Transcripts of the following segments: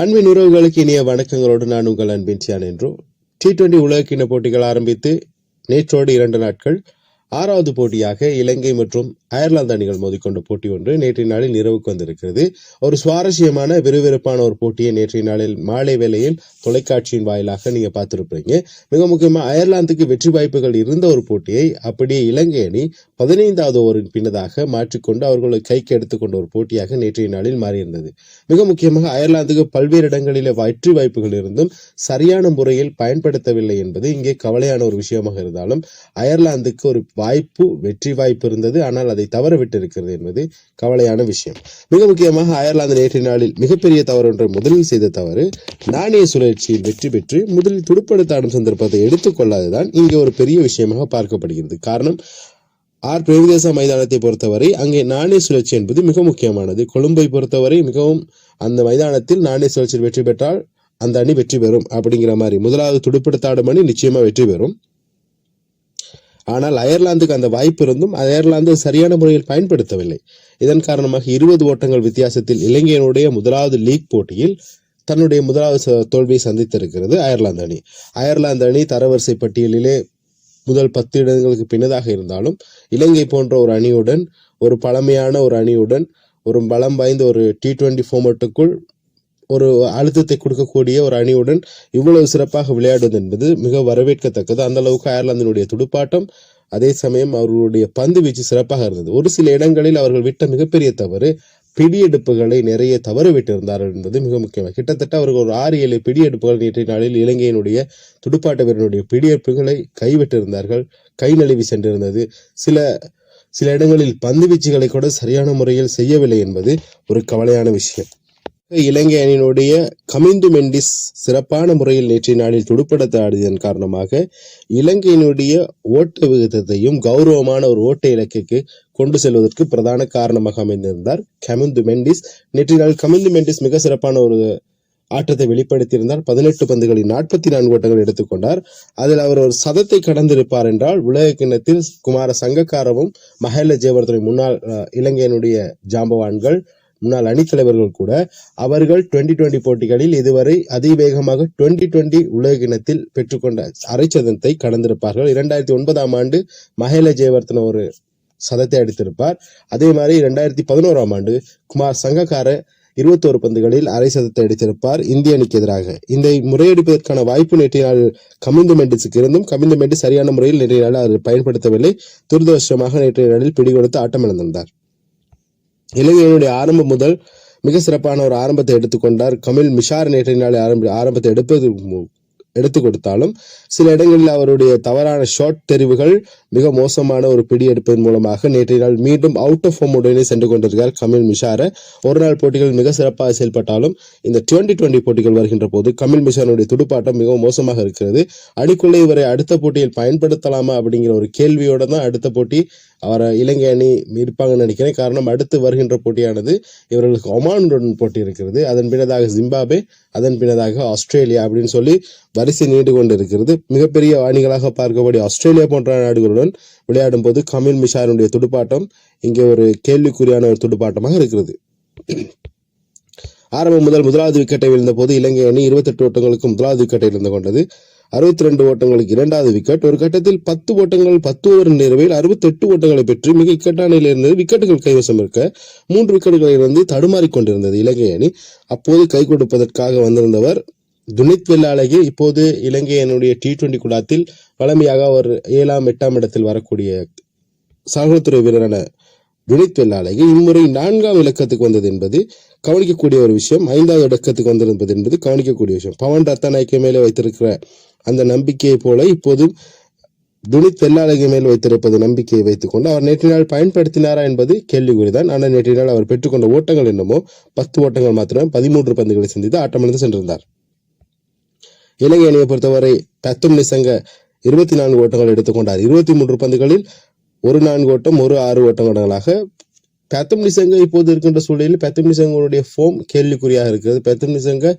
அன்பின் உறவுகளுக்கு இனிய வணக்கங்களோடு நான் உங்கள் அன்பின் சியான் என்றோ. T20 உலகக்கிண்ண போட்டிகள் ஆரம்பித்து நேற்றோடு 2 நாட்கள். 6வது போட்டியாக இலங்கை மற்றும் அயர்லாந்து அணிகள் மோதிக்கொண்ட போட்டி ஒன்று நேற்றைய நாளில் நிறைவுக்கு வந்திருக்கிறது. ஒரு சுவாரஸ்யமான விறுவிறுப்பான ஒரு போட்டியை நேற்றைய நாளில் மாலை வேளையில் தொலைக்காட்சியின் வாயிலாக நீங்க பார்த்திருப்பீங்க. மிக முக்கியமா அயர்லாந்துக்கு வெற்றி வாய்ப்புகள் இருந்த ஒரு போட்டியை அப்படியே இலங்கை அணி 15வது ஓவரின் பின்னதாக மாற்றிக்கொண்டு அவர்களை கைக்கு எடுத்துக்கொண்ட ஒரு போட்டியாக நேற்றைய நாளில் மாறியிருந்தது. மிக முக்கியமாக அயர்லாந்துக்கு பல்வேறு இடங்களில் வெற்றி வாய்ப்புகள் இருந்தும் சரியான முறையில் பயன்படுத்தவில்லை என்பது இங்கே கவலையான ஒரு விஷயமாக இருந்தாலும், அயர்லாந்துக்கு ஒரு வெற்றி வாய்ப்பு இருந்தது, ஆனால் அதை தவறவிட்டு இருக்கிறது என்பது கவலையான விஷயம். மிக முக்கியமாக அயர்லாந்து நேற்றைய நாளில் மிகப்பெரிய தவறு ஒன்றை முதலில் செய்த தவறு, நாணய சுழற்சியில் வெற்றி பெற்று முதலில் துடுப்படுத்தாடும் சந்தர்ப்பத்தை எடுத்துக்கொள்ளாததான் இங்கே ஒரு பெரிய விஷயமாக பார்க்கப்படுகிறது. காரணம், பிரேமதேச மைதானத்தை பொறுத்தவரை அங்கே நாணய சுழற்சி என்பது மிக முக்கியமானது. கொழும்பை பொறுத்தவரை மிகவும் அந்த மைதானத்தில் நாணய சுழற்சியில் வெற்றி பெற்றால் அந்த அணி வெற்றி பெறும் அப்படிங்கிற மாதிரி முதலாவது துடுப்படுத்தாடும் அணி நிச்சயமா வெற்றி பெறும். ஆனால் அயர்லாந்துக்கு அந்த வாய்ப்பு இருந்தும் அயர்லாந்து சரியான முறையில் பயன்படுத்தவில்லை. இதன் காரணமாக 20 ஓட்டங்கள் வித்தியாசத்தில் இலங்கையினுடைய முதலாவது லீக் போட்டியில் தன்னுடைய முதலாவது தோல்வியை சந்தித்திருக்கிறது அயர்லாந்து அணி. அயர்லாந்து அணி தரவரிசை பட்டியலிலே முதல் 10 இடங்களுக்கு பின்னதாக இருந்தாலும் இலங்கை போன்ற ஒரு அணியுடன், ஒரு பழமையான ஒரு அணியுடன், ஒரு பலம் வாய்ந்த ஒரு T20 ஃபார்மேட்டுக்குள் ஒரு அழுத்தத்தை கொடுக்கக்கூடிய ஒரு அணியுடன் இவ்வளவு சிறப்பாக விளையாடுவது என்பது மிக வரவேற்கத்தக்கது. அந்த அளவுக்கு அயர்லாந்தினுடைய துடுப்பாட்டம், அதே சமயம் அவர்களுடைய பந்து வீச்சு சிறப்பாக இருந்தது. ஒரு சில இடங்களில் அவர்கள் விட்ட மிகப்பெரிய தவறு, பிடியெடுப்புகளை நிறைய தவறு விட்டிருந்தார்கள் என்பது மிக முக்கியமாக. கிட்டத்தட்ட அவர்கள் ஒரு 6-7 பிடியெடுப்புகள் நேற்றைய நாளில் இலங்கையினுடைய துடுப்பாட்ட வீரனுடைய பிடியெடுப்புகளை கைவிட்டிருந்தார்கள். கை நழுவி சென்றிருந்தது. சில இடங்களில் பந்து வீச்சுகளை கூட சரியான முறையில் செய்யவில்லை என்பது ஒரு கவலையான விஷயம். இலங்கை அணியினுடைய கமிந்து மெண்டிஸ் சிறப்பான முறையில் நேற்றைய நாளில் துடுப்படுத்த ஆடியதன் காரணமாக இலங்கையினுடைய ஓட்ட விகிதத்தையும் கௌரவமான ஒரு ஓட்ட இலக்குக்கு கொண்டு செல்வதற்கு பிரதான காரணமாக அமைந்திருந்தார் கமிந்து மெண்டிஸ். நேற்றைய நாள் கமிந்து மெண்டிஸ் மிக சிறப்பான ஒரு ஆட்டத்தை வெளிப்படுத்தியிருந்தார். 18 பந்துகளில் 44 ஓட்டங்கள் எடுத்துக்கொண்டார். அதில் அவர் ஒரு சதத்தை கடந்திருப்பார் என்றால் உலக கிண்ணத்தில் குமார சங்கக்காரவும் மஹேல ஜெயவர்தனை முன்னாள் இலங்கையினுடைய ஜாம்பவான்கள், முன்னாள் அணித்தலைவர்கள் கூட அவர்கள் 2020 போட்டிகளில் இதுவரை அதிவேகமாக 2020 உலக கிண்ணத்தில் பெற்றுக்கொண்ட அரைச்சதத்தை கடந்திருப்பார்கள். 2009ஆம் ஆண்டு மஹேல ஜெயவர்தன ஒரு சதத்தை அடித்திருப்பார். அதே மாதிரி 2011ஆம் ஆண்டு குமார் சங்கக்கார 21 பந்துகளில் அரை சதத்தை அடித்திருப்பார் இந்திய அணிக்கு எதிராக. இந்த முறையடிப்பதற்கான வாய்ப்பு நேற்றைய நாள் கமிந்து மெண்டிஸுக்கு இருந்தும் கமிந்து மெண்டிஸ் சரியான முறையில் நேற்றைய நாள் அவர் பயன்படுத்தவில்லை. துரதிருஷ்டமாக நேற்றைய நாளில் பிடிகொடுத்து ஆட்டம் இழந்திருந்தார். இலங்கையினுடைய ஆரம்பம் முதல் மிக சிறப்பான ஒரு ஆரம்பத்தை எடுத்துக்கொண்டார் கமில் மிஷார். நேற்றைய நாள் ஆரம்பத்தை எடுத்து கொடுத்தாலும் சில இடங்களில் அவருடைய தவறான ஷாட் தெரிவுகள் மிக மோசமான ஒரு பிடி எடுப்பதன் மூலமாக நேற்றைய நாள் மீண்டும் அவுட் ஆஃப் ஃபார்ம் உடனே சென்று கொண்டிருக்கிறார் கமில் மிஷார. ஒரு நாள் போட்டிகள் மிக சிறப்பாக செயல்பட்டாலும் இந்த 2020 போட்டிகள் வருகின்ற போது கமில் மிஷாருடைய துடுப்பாட்டம் மிகவும் மோசமாக இருக்கிறது. அணிக்குள்ளே இவரை அடுத்த போட்டியில் பயன்படுத்தலாமா அப்படிங்கிற ஒரு கேள்வியோட தான் அடுத்த போட்டி அவரை இலங்கை அணி இருப்பாங்கன்னு நினைக்கிறேன். காரணம், அடுத்து வருகின்ற போட்டியானது இவர்களுக்கு ஒமானுடன் போட்டி இருக்கிறது, அதன் பின்னதாக ஜிம்பாப்வே, அதன் பின்னதாக ஆஸ்திரேலியா அப்படின்னு சொல்லி வரிசை நீண்டு கொண்டு இருக்கிறது. மிகப்பெரிய அணிகளாக பார்க்கக்கூடிய ஆஸ்திரேலியா போன்ற நாடுகளுடன் விளையாடும் போது கமில் மிஷாருடைய துடுப்பாட்டம் இங்கே ஒரு கேள்விக்குறியான ஒரு துடுப்பாட்டமாக இருக்கிறது. ஆரம்பம் முதல் முதலாவது விக்கெட்டை விழுந்த போது இலங்கை அணி 28 ஓட்டங்களுக்கு முதலாவது விக்கெட்டை இழந்து கொண்டது. 62 ஓட்டங்களுக்கு 2வது விக்கெட். ஒரு கட்டத்தில் 10 ஓட்டங்கள் 10 ஓவர் நிறைவில் 68 ஓட்டங்களை பெற்று மிக இக்கட்டான நிலையில் இருந்தது. விக்கெட்டுகள் கைவசம் இருக்க 3 விக்கெட்டுகளை இருந்து தடுமாறிக்கொண்டிருந்தது இலங்கை அணி. அப்போது கை கொடுப்பதற்காக வந்திருந்தவர் துனித் வெள்ளாளகி. இப்போது இலங்கை அணியுடைய T20 குடாத்தில் வளமையாக ஒரு 7ஆம் 8ஆம் இடத்தில் வரக்கூடிய சகோதர வீரரான துனித் வெள்ளாளகி இம்முறை 4ஆம் இலக்கத்துக்கு வந்தது என்பது கவனிக்கக்கூடிய ஒரு விஷயம். 5வது இடத்துக்கு வந்திருப்பது என்பது கவனிக்கக்கூடிய விஷயம். பவன் ரத்நாயக்க மேலே வைத்திருக்கிற அந்த நம்பிக்கையை போல இப்போது துனித் வெள்ளாளகி மேல் வைத்திருப்பது நம்பிக்கையை வைத்துக் கொண்டு அவர் நேற்றைய நாள் பயன்படுத்தினாரா என்பது கேள்விக்குறிதான். ஆனால் நேற்றைய நாள் அவர் பெற்றுக்கொண்ட ஓட்டங்கள் என்னமோ 10 ஓட்டங்கள் மாத்திரம் 13 பந்துகளை சந்தித்து ஆட்டமிழந்து சென்றிருந்தார். இலங்கை அணியை பொறுத்தவரை பத்தும் நிசங்க 24 ஓட்டங்கள் எடுத்துக்கொண்டார். 23 பந்துகளில் ஒரு 4 ஓட்டம், ஒரு 6 ஓட்டங்களாக பத்தும் நிசங்க இப்போது இருக்கின்ற சூழலில் பத்தும் நிசங்களுடைய ஃபார்ம் கேள்விக்குறியாக இருக்கிறது. பத்தும் நிசங்க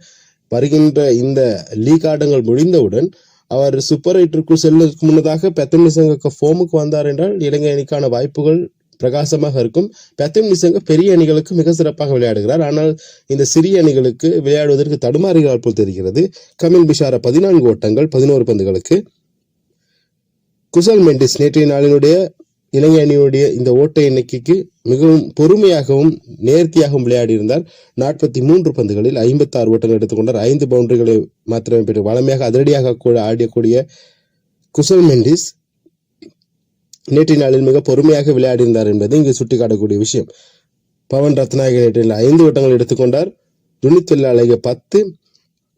வருகின்ற இந்த லீக் ஆட்டங்கள் முடிந்தவுடன் அவர் சூப்பர் 8ற்குள் செல்வதற்கு முன்னதாக பத்தும் நிசங்க ஃபார்முக்கு வந்தார் என்றால் இலங்கை அணிக்கான வாய்ப்புகள் பிரகாசமாக இருக்கும். பிரதீப் நிஷங்க பெரிய அணிகளுக்கு மிக சிறப்பாக விளையாடுகிறார். ஆனால் இந்த சிறிய அணிகளுக்கு விளையாடுவதற்கு தடுமாறுகிறார் போல் தெரிகிறது. கமில் பிஷாரா 14 ஓட்டங்கள் 11 பந்துகளுக்கு. குசல் மெண்டிஸ் நேற்றைய நாளினுடைய இலங்கை அணியுடைய இந்த ஓட்ட எண்ணிக்கைக்கு மிகவும் பொறுமையாகவும் நேர்த்தியாகவும் விளையாடி இருந்தார். 43 பந்துகளில் 56 ஓட்டங்கள் எடுத்துக்கொண்டார். 5 பவுண்டரிகளை மாத்திரமே பெற்று வளமையாக அதிரடியாக ஆடியக்கூடிய குசல் மெண்டிஸ் நேற்றைய நாளில் மிக பொறுமையாக விளையாடியிருந்தார் என்பது இங்கு சுட்டிக்காட்டக்கூடிய விஷயம். பவன் ரத்நாயக நேற்றைய 5 ஓட்டங்கள் எடுத்துக்கொண்டார். துனித் வெள்ளாளக 10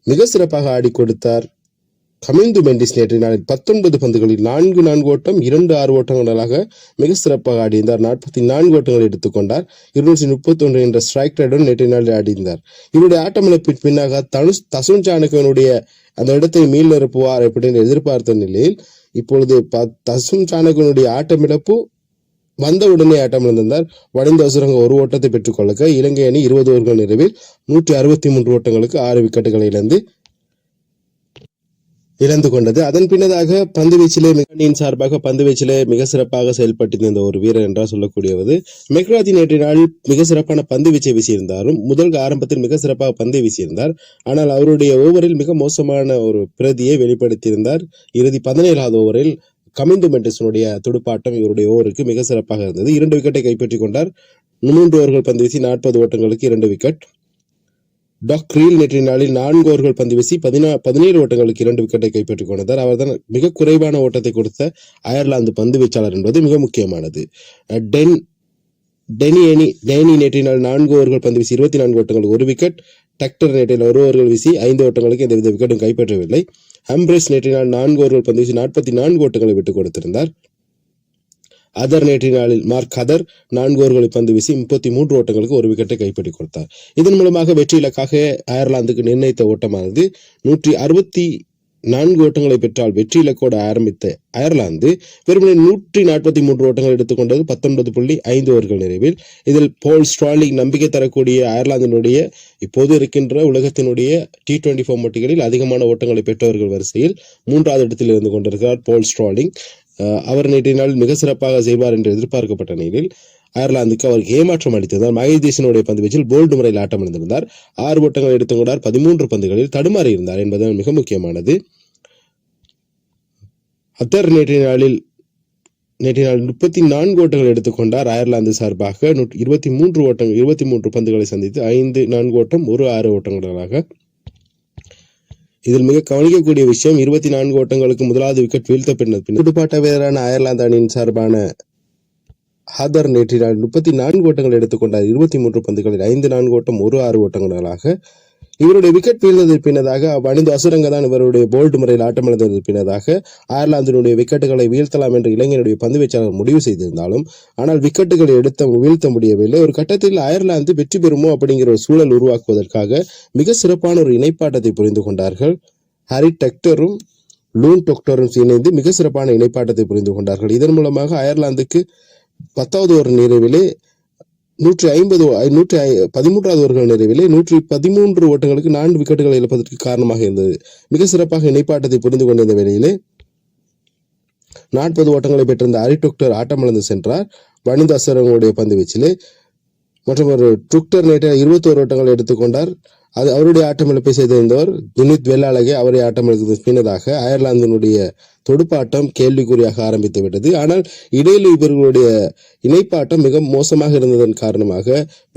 மிக சிறப்பாக ஆடி கொடுத்தார். கமிந்து மெண்டிஸ் நேற்றைய நாளில் 19 பந்துகளில் 4 ஓட்டம் 2-6 ஓட்டங்களாக மிக சிறப்பாக ஆடியிருந்தார். 44 ஓட்டங்கள் எடுத்துக்கொண்டார். 231 என்ற ஸ்ட்ரைக் ரேட்டுடன் நேற்றைய நாளில் ஆடியிருந்தார். இவருடைய ஆட்டமிழப்பின் பின்னாக தசுன் சாணக்கியனுடைய அந்த இடத்தை மீள் நிரப்புவார் அப்படின்னு எதிர்பார்த்த நிலையில் இப்பொழுது தசுன் சாணக்கியனுடைய ஆட்டமிழப்பு வந்தவுடனே ஆட்டமிழந்தார். வடிந்த அவசரங்க ஒரு ஓட்டத்தை பெற்றுக் கொள்ள இலங்கை அணி 20 ஓவர்கள் நிறைவில் 163 ஓட்டங்களுக்கு 6 விக்கெட்டுகளை இழந்து கொண்டது. அதன் பின்னதாக பந்து வீச்சிலே அணியின் சார்பாக பந்து வீச்சிலே மிக சிறப்பாக செயல்பட்டிருந்த ஒரு வீரர் என்றால் சொல்லக்கூடியது மெக்ராதி. நேற்றைய நாள் மிக சிறப்பான பந்து வீச்சை வீசியிருந்தாலும் முதல் ஆரம்பத்தில் மிக சிறப்பாக பந்து வீசியிருந்தார். ஆனால் அவருடைய ஓவரில் மிக மோசமான ஒரு பிரதியை வெளிப்படுத்தியிருந்தார். இறுதி 17வது ஓவரில் கமிந்து மெண்டிஸனுடைய துடுப்பாட்டம் இவருடைய ஓவருக்கு மிக சிறப்பாக இருந்தது. 2 விக்கெட்டை கைப்பற்றிக் கொண்டார். 3 ஓவர்கள் பந்து வீசி 40 ஓட்டங்களுக்கு 2 விக்கெட். டாக் ரீல் நேற்றைய நாளில் 4 ஓவர்கள் பந்து வீசி 17 ஓட்டங்களுக்கு 2 விக்கெட்டை கைப்பற்றிக் கொண்டார். அவர்தான் மிக குறைவான ஓட்டத்தை கொடுத்த அயர்லாந்து பந்து வீச்சாளர் என்பது மிக முக்கியமானது. டேனி நேற்றைய நாள் 4 ஓவர்கள் பந்து வீசி 24 ஓட்டங்களுக்கு 1 விக்கெட். டக்டர் நேற்றைய 1 ஓவர்கள் வீசி 5 ஓட்டங்களுக்கு எந்தவித விக்கெட்டும் கைப்பற்றவில்லை. ஹம்பிரஸ் நேற்றைய நாள் 4 ஓவர்கள் பந்து வீசி 44 ஓட்டங்களை விட்டுக் கொடுத்திருந்தார். அதர் நேற்றைய நாளில் மார்க் அதர் 4 ஓவர்களை பந்து வீசி 33 ஓட்டங்களுக்கு 1 விக்கெட்டை கைப்பற்றிக் கொடுத்தார். இதன் மூலமாக வெற்றி இலக்காக அயர்லாந்துக்கு நிர்ணயித்த ஓட்டமானது 164 ஓட்டங்களை பெற்றால் வெற்றி இலக்கோடு ஆரம்பித்த அயர்லாந்து வெறுமனே 143 ஓட்டங்கள் எடுத்துக்கொண்டது 19.5 ஓவர்கள் நிறைவில். இதில் போல் ஸ்ட்ராலிங் நம்பிக்கை தரக்கூடிய அயர்லாந்தினுடைய இப்போது இருக்கின்ற உலகத்தினுடைய T20 போட்டிகளில் அதிகமான ஓட்டங்களை பெற்றவர்கள் வரிசையில் 3வது இடத்தில் இருந்து கொண்டிருக்கிறார் போல் ஸ்ட்ராலிங். அவர் நேற்றைய நாள் மிக சிறப்பாக செய்வார் என்று எதிர்பார்க்கப்பட்ட நிலையில் அயர்லாந்துக்கு அவருக்கு ஏமாற்றம் அளித்திருந்தார். மகேதேசனுடைய பந்து வீச்சில் போல்டு முறையில் ஆட்டம் இழந்திருந்தார். 6 ஓட்டங்கள் எடுத்துக்கொண்டார். 13 பந்துகளில் தடுமாறி இருந்தார் என்பது மிக முக்கியமானது. அத்தர் நேற்றைய நாள் 34 ஓட்டங்கள் எடுத்துக்கொண்டார். அயர்லாந்து சார்பாக 23 பந்துகளை சந்தித்து 5-4 ஓட்டம் 1-6 ஓட்டங்களாக. இதில் மிக கவனிக்கக்கூடிய விஷயம் 24 ஓட்டங்களுக்கு முதலாவது விக்கெட் வீழ்த்த பின்னர் துடுப்பாட்ட வீரரான அயர்லாந்து அணியின் சார்பான ஹதர் நேற்றைய நாள் 34 ஓட்டங்கள் எடுத்துக்கொண்டார். 23 பந்துகளில் 5-4 ஓட்டம் 1-6 ஓட்டங்களாக. இவருடைய விக்கெட் வீழ்ந்ததற்கு பின்னதாக வனிந்து அசுரங்க தான் இவருடைய போல்டு முறையில் ஆட்டமிழந்ததற்கு பின்னதாக அயர்லாந்தினுடைய விக்கெட்டுகளை வீழ்த்தலாம் என்று இளைஞருடைய பந்து வீச்சாளர் முடிவு செய்திருந்தாலும் ஆனால் விக்கெட்டுகளை வீழ்த்த முடியவில்லை. ஒரு கட்டத்தில் அயர்லாந்து வெற்றி பெறுமோ அப்படிங்கிற ஒரு சூழல் உருவாக்குவதற்காக மிக சிறப்பான ஒரு இணைப்பாட்டத்தை புரிந்து கொண்டார்கள். ஹாரி டக்டரும் லூன் டொக்டரும் இணைந்து மிக சிறப்பான இணைப்பாட்டத்தை புரிந்து கொண்டார்கள். இதன் மூலமாக அயர்லாந்துக்கு 10வது ஓவர் நிறைவிலே 13வது ஓவர்கள் நிறைவிலே 113 ஓட்டங்களுக்கு 4 விக்கெட்டுகளை இழப்பதற்கு காரணமாக இருந்தது. மிக சிறப்பாக இணைப்பாட்டத்தை புரிந்து கொண்டிருந்த வேளையிலே 40 ஓட்டங்களை பெற்றிருந்த ஹாரி டொக்டர் ஆட்டமிழந்து சென்றார். வனிந்து அசரங்களுடைய பந்து வீச்சிலே மற்றும் ஒரு டுக்டர் நேற்று 21 ஓட்டங்களை எடுத்துக்கொண்டார். அது அவருடைய ஆட்டமிழப்பை செய்திருந்தவர் துனித் வெள்ளாளகே அவரை ஆட்டமிழந்தது பின்னதாக அயர்லாந்தினுடைய தொடுப்பாட்டம் கேள்விக்குறியாக ஆரம்பித்து விட்டது. ஆனால் இடையில் இவர்களுடைய இணைப்பாட்டம் மிக மோசமாக இருந்ததன் காரணமாக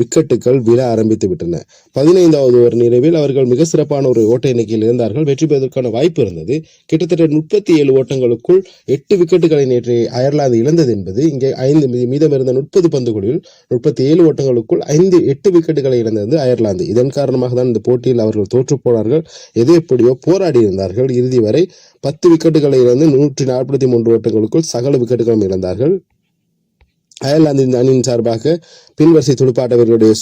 விக்கெட்டுகள் விழ ஆரம்பித்து விட்டன. 15வது ஓவர் நிறைவில் அவர்கள் மிக சிறப்பான ஒரு ஓட்ட எண்ணிக்கையில் இருந்தார்கள். வெற்றி பெறுவதற்கான வாய்ப்பு இருந்தது. கிட்டத்தட்ட 37 ஓட்டங்களுக்குள் 8 விக்கெட்டுகளை நேற்று அயர்லாந்து இழந்தது என்பது இங்கே 5 மீதம் இருந்த 30 பந்துகளில் 37 ஓட்டங்களுக்குள் 8 விக்கெட்டுகளை இழந்தது அயர்லாந்து. இதன் காரணமாக தான் இந்த போட்டியில் அவர்கள் தோற்று போனார்கள். எது எப்படியோ போராடி இருந்தார்கள். இறுதி வரை 10 விக்கெட்டுகளை இழந்து 143 ஓட்டங்களுக்குள் சகல விக்கெட்டுகளும் இழந்தார்கள். அயர்லாந்து இந்த அணியின் சார்பாக பின்வரிசை துடுப்பாட்ட வீரர்களுடைய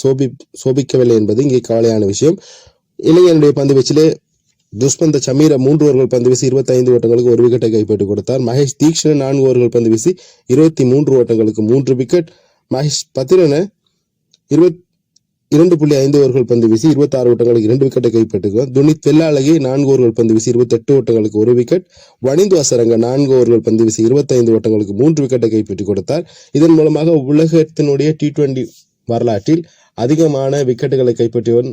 சோபிக்கவில்லை என்பது இங்கே கவலையான விஷயம். இளைஞனுடைய பந்து வீச்சிலே துஷ்மந்த சமீர 3 ஓவர்கள் பந்து வீசி 25 ஓட்டங்களுக்கு 1 விக்கெட்டை கைப்பற்றிக் கொடுத்தார். மகேஷ் தீக்ஷண 4 ஓவர்கள் பந்து வீசி 23 ஓட்டங்களுக்கு 3 விக்கெட். மகேஷ் பத்திரன 2.5 ஓவர்கள் பந்து வீசி 26 ஓட்டங்களுக்கு 2 விக்கெட்டை கைப்பற்றினார். துனித் வெள்ளாளகி 4 ஓவர்கள் பந்து வீசி 28 ஓட்டங்களுக்கு 1 விக்கெட், வனிந்து அசரங்க 4 ஓவர்கள் பந்து வீசி 25 ஓட்டங்களுக்கு 3 விக்கெட்டை கைப்பற்றி கொடுத்தார். இதன் மூலமாக உலகத்தினுடைய T20 வரலாற்றில் அதிகமான விக்கெட்டுகளை கைப்பற்றியவர்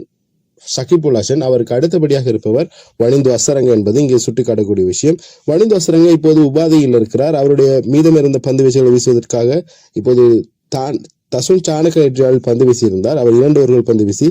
ஷகிப் உல் ஹசன். அவருக்கு அடுத்தபடியாக இருப்பவர் வனிந்து அசரங்க என்பது இங்கே சுட்டிக்காட்டக்கூடிய விஷயம். வனிந்து அசரங்க இப்போது உபாதையில் இருக்கிறார். அவருடைய மீதமிருந்த பந்து வீச்சுகளை வீசுவதற்காக இப்போது தசுன் சாணக்க பந்து வீசியிருந்தார். அவர் 2 ஓவர்கள் பந்து வீசி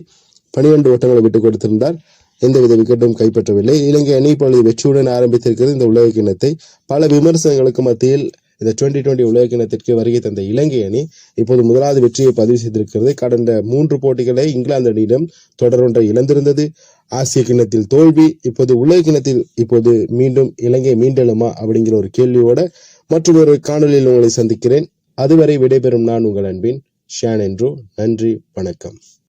12 ஓட்டங்களை விட்டுக் கொடுத்திருந்தார். எந்தவித விக்கெட்டும் கைப்பற்றவில்லை. இலங்கை அணி இப்பொழுது வெற்றியுடன் ஆரம்பித்திருக்கிறது இந்த உலக கிண்ணத்தை. பல விமர்சனங்களுக்கு மத்தியில் இந்த 2020 உலக கிண்ணத்திற்கு வருகை தந்த இலங்கை அணி இப்போது முதலாவது வெற்றியை பதிவு செய்திருக்கிறது. கடந்த 3 போட்டிகளை இங்கிலாந்து அணியிடம் தொடர் ஒன்றை இழந்திருந்தது. ஆசிய கிண்ணத்தில் தோல்வி. இப்போது உலக கிண்ணத்தில் இப்போது மீண்டும் இலங்கை மீண்டெழுமா அப்படிங்கிற ஒரு கேள்வியோட மற்றும் ஒரு காணொலியில் உங்களை சந்திக்கிறேன். அதுவரை விடைபெறும் நான் உங்கள் அன்பின் ஷியான் என்றோ. நன்றி, வணக்கம்.